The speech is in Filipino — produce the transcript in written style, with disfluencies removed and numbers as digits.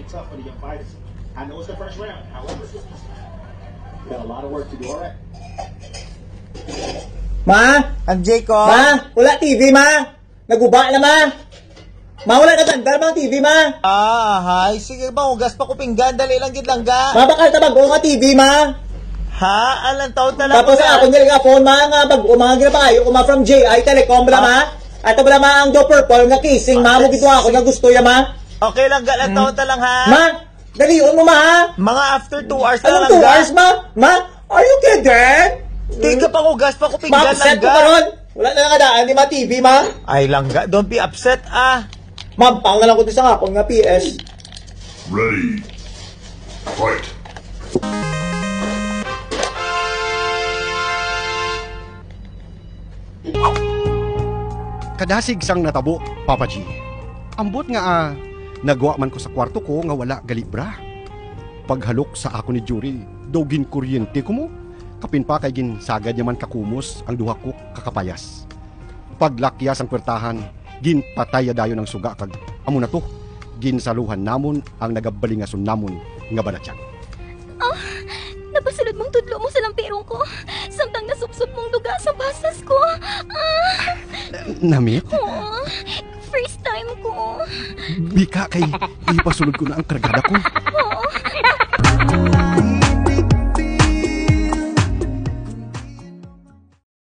it tough for the young fighters. I know it's the first round. However, we got a lot of work to do. All right. Ma? Ang Jacob? Ma? Wala TV, ma? Naguba na, ma? Ma, wala na tandar bang TV, ma? Hay. Sige ba, hugas pa ko pinggan. Dali lang gid lang ga. Ma, bakal tabago nga TV, ma? Ha? Alang taon talaga. Tapos ako nila nga phone, ma, nga bago, mga ginapayo ko, ma, from JI Telecom, bala, ma? At bala, ma, ang do purple nga kissing, ma, mo gito ako na gusto ya, ma? Okay lang ga, lang taon talang ha? Ma, dalion mo, ma, ha? Mga after 2 hours na Anong lang 2 ga. hours, ma? Ma, are you kidding? Di ka pa hugas pa ko Ma, pinggan lang upset ko ga. karon. Wala na nakadaan, di ma, TV, ma? Ay lang ga, don't be upset ah. Mampang na lang ko sa ngapon nga PS. Ready. Fight. Kadasig sang natabo, Papa G. Ambot nga nagwa man ko sa kwarto ko nga wala galibra. Paghalok sa ako ni Jury, dogin kuryente ko mo. Kapin pa kay gin sagad yaman kakumos ang duha ko kakapayas. Paglakyas ang kwartahan, gin pataya dayon ang suga kag amo na to. Ginsaluhan namon ang nagabalingason namon nga balatsyak. Napasulod mong tudlo mo sa lampirong ko. Samtang nasupsot mong duga sa basas ko. Namit? Oo. First time ko. Bika kay ipasulod ko na ang kargada ko. Oo.